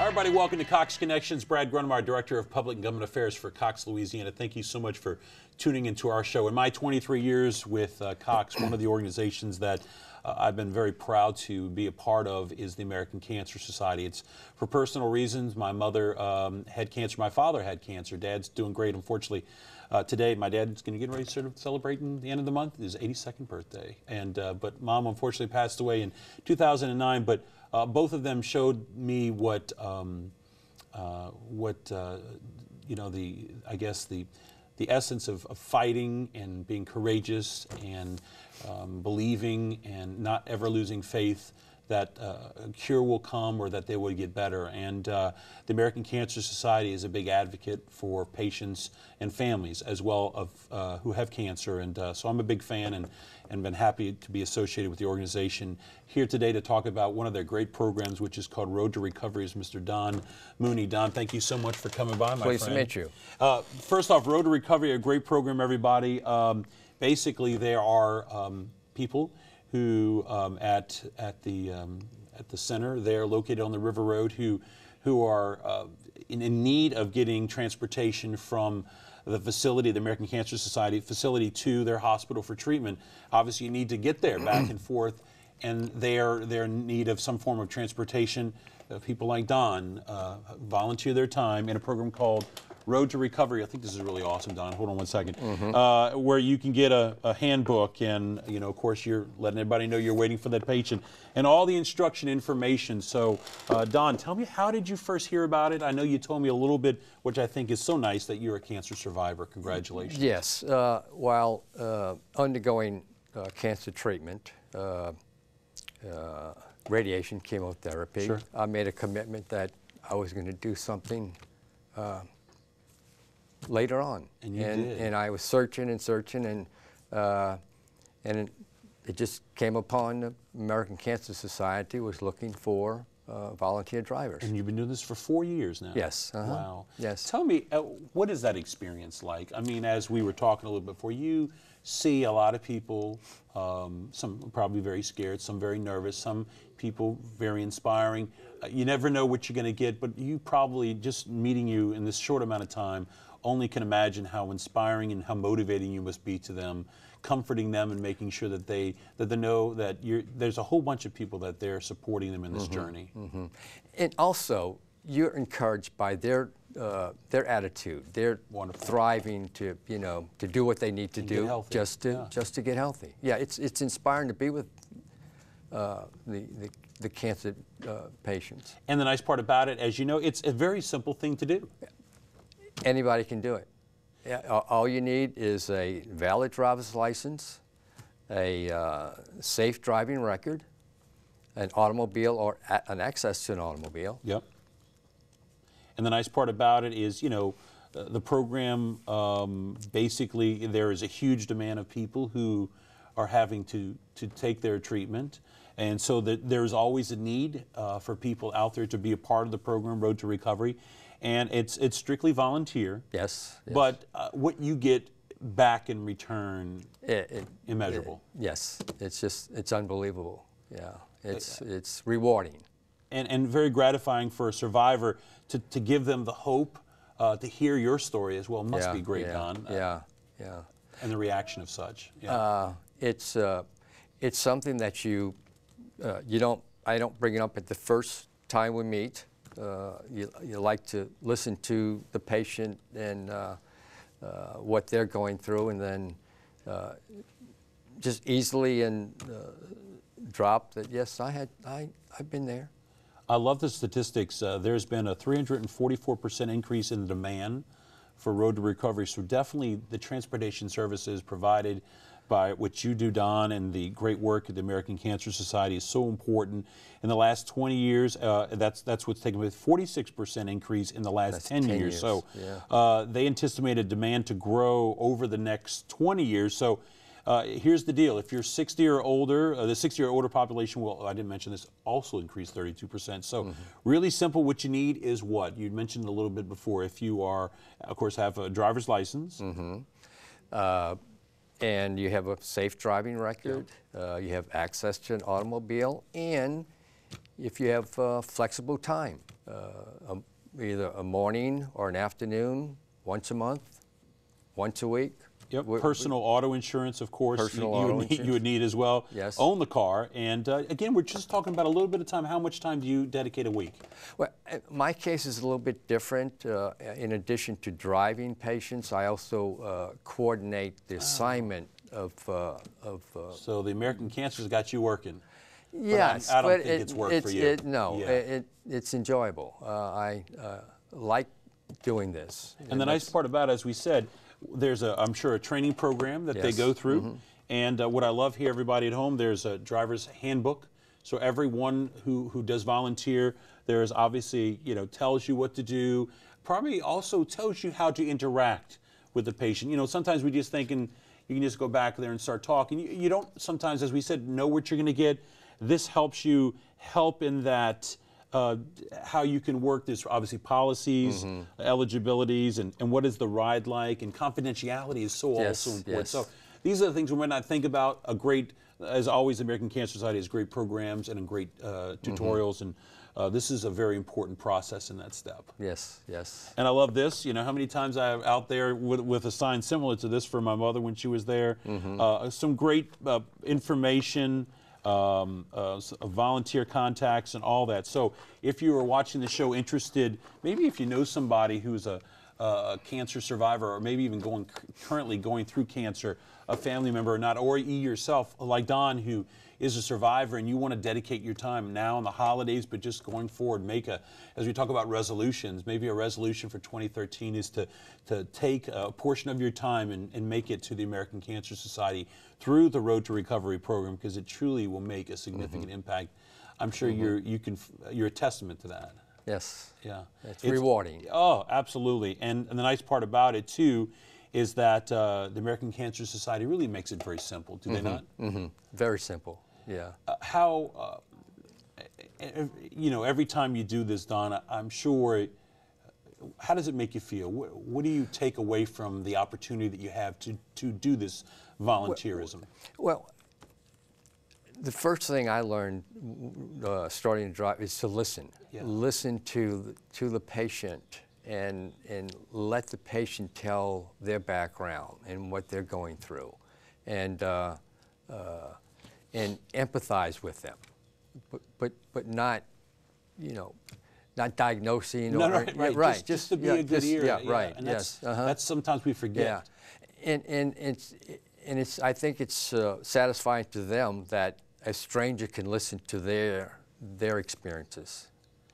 Hi, everybody. Welcome to Cox Connections. Brad Grundmeyer, Director of Public and Government Affairs for Cox, Louisiana. Thank you so much for tuning into our show. In my 23 years with Cox, one of the organizations that I've been very proud to be a part of is the American Cancer Society. It's for personal reasons. My mother had cancer. My father had cancer. Dad's doing great. Unfortunately, today my dad's going to get ready to sort of celebrate in the end of the month his 82nd birthday. And but Mom unfortunately passed away in 2009. But both of them showed me what you know, I guess the essence of fighting and being courageous and believing and not ever losing faith that a cure will come or that they will get better. And the American Cancer Society is a big advocate for patients and families as well of who have cancer. And so I'm a big fan and been happy to be associated with the organization. Here today to talk about one of their great programs, which is called Road to Recovery, is Mr. Don Mouney. Don, thank you so much for coming by, my friend. Pleased to meet you. First off, Road to Recovery, a great program, everybody. Basically, there are people who at the center there, located on the River Road, who are in need of getting transportation from the facility, the American Cancer Society facility, to their hospital for treatment. Obviously, you need to get there back and forth, and they're in need of some form of transportation. People like Don volunteer their time in a program called Road to Recovery. I think this is really awesome, Don. Hold on one second. Where you can get a handbook, and you know, of course, you're letting everybody know you're waiting for that patient, and all the instruction information. So, Don, tell me, how did you first hear about it? I know you told me a little bit, which I think is so nice, that you're a cancer survivor. Congratulations. Yes. While undergoing cancer treatment, radiation, chemotherapy, Sure. I made a commitment that I was going to do something later on. And you did. And I was searching and searching, and it just came upon the American Cancer Society was looking for volunteer drivers. And you've been doing this for 4 years now. Yes. Wow. Yes. Tell me, what is that experience like? I mean, as we were talking a little bit before, you see a lot of people, some probably very scared, some very nervous, some people very inspiring. You never know what you're going to get, but you probably, just meeting you in this short amount of time, only can imagine how inspiring and how motivating you must be to them, comforting them and making sure that they know that there's a whole bunch of people that they're supporting them in this journey. And also, you're encouraged by their attitude. They're thriving to, you know, to do what they need to do just to get healthy. Yeah, it's inspiring to be with the cancer patients. And the nice part about it, as you know, it's a very simple thing to do. Anybody can do it. Yeah, all you need is a valid driver's license, a safe driving record, an automobile or an access to an automobile. Yep. And the nice part about it is, you know, the program, basically there is a huge demand of people who are having to take their treatment. And so there's always a need for people out there to be a part of the program, Road to Recovery. And it's strictly volunteer. Yes. But what you get back in return, immeasurable. Yes. It's unbelievable. Yeah. It's rewarding. And very gratifying for a survivor to give them the hope to hear your story as well. Must be great, Don. Yeah. And the reaction of such. It's something that I don't bring it up at the first time we meet. You like to listen to the patient and what they're going through, and then just easily drop that. Yes, I've been there. I love the statistics. There's been a 344% increase in the demand for Road to Recovery. So definitely the transportation services provided by what you do, Don, and the great work of the American Cancer Society is so important. In the last 20 years, that's what's taken place, 46% increase in the last 10 years. So they anticipate a demand to grow over the next 20 years. So here's the deal. If you're 60 or older, the 60 or older population will, I didn't mention this, also increase 32%. So really simple. What you need is what? You mentioned a little bit before. If you are, of course, have a driver's license. And you have a safe driving record, you have access to an automobile, and if you have flexible time, either a morning or an afternoon, once a month, once a week. Yep, personal auto insurance, of course, you would need as well. Yes. Own the car. And again, we're just talking about a little bit of time. How much time do you dedicate a week? Well, my case is a little bit different. In addition to driving patients, I also coordinate the assignment of so the American Cancer's got you working. Yes, I don't think it's work for you. It's enjoyable. I like doing this. And the nice part about it, as we said, there's I'm sure a training program that they go through. And what I love here, everybody at home, there's a driver's handbook. So everyone who does volunteer, there's obviously, tells you what to do, probably also tells you how to interact with the patient. Sometimes we just thinking you can just go back there and start talking. You don't sometimes, as we said, know what you're going to get. This helps you help in that how you can work this, obviously policies, eligibilities, and what is the ride like, and confidentiality is so also important. Yes. So these are the things we might not think about. A great, as always, the American Cancer Society has great programs and great tutorials, and this is a very important process in that step. Yes, yes. And I love this. How many times I'm out there with a sign similar to this for my mother when she was there. Some great information. Volunteer contacts and all that. So if you are watching the show interested, maybe if you know somebody who's a cancer survivor, or maybe even currently going through cancer, a family member or not, or you yourself, like Don, who is a survivor, and you want to dedicate your time now in the holidays, but just going forward, as we talk about resolutions, maybe a resolution for 2013 is to take a portion of your time and make it to the American Cancer Society through the Road to Recovery program, because it truly will make a significant impact. I'm sure you're a testament to that. Yes. Yeah. It's rewarding. Oh, absolutely. And the nice part about it, too, is that the American Cancer Society really makes it very simple, do they not? Very simple, yeah. Every time you do this, Don, I'm sure, how does it make you feel? What do you take away from the opportunity that you have to do this volunteerism? Well, the first thing I learned starting to drive is to listen. Yeah. Listen to the patient and let the patient tell their background and what they're going through, and empathize with them, but not, not diagnosing. No, right. Just to be a good ear. Yeah, right. And that's sometimes we forget. Yeah, and I think it's satisfying to them that a stranger can listen to their experiences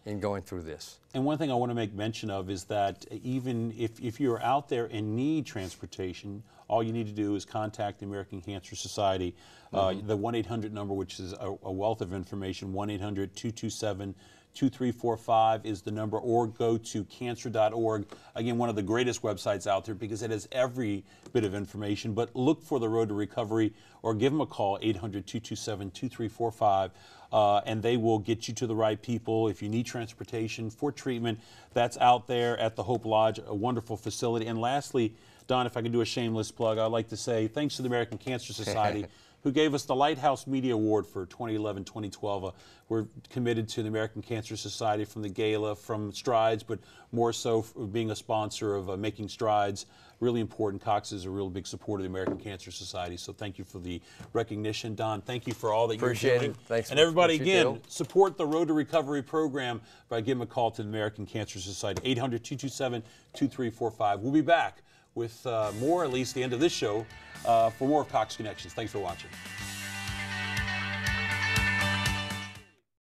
in going through this. And one thing I want to make mention of is that even if you're out there and need transportation, all you need to do is contact the American Cancer Society. The 1-800 number, which is a wealth of information, 1-800-227-2345 is the number, or go to cancer.org. Again, one of the greatest websites out there because it has every bit of information. But look for the Road to Recovery, or give them a call, 800-227-2345. And they will get you to the right people. If you need transportation for treatment, that's out there at the Hope Lodge, a wonderful facility. And lastly, Don, if I could do a shameless plug, I'd like to say thanks to the American Cancer Society, who gave us the Lighthouse Media Award for 2011-2012. We're committed to the American Cancer Society from the gala, from Strides, but more so being a sponsor of Making Strides. Really important. Cox is a real big supporter of the American Cancer Society, so thank you for the recognition. Don, thank you for all that you're doing. Thanks. And everybody, again, support the Road to Recovery program by giving a call to the American Cancer Society, 800-227-2345. We'll be back with more, at least the end of this show, for more of Cox Connections. Thanks for watching.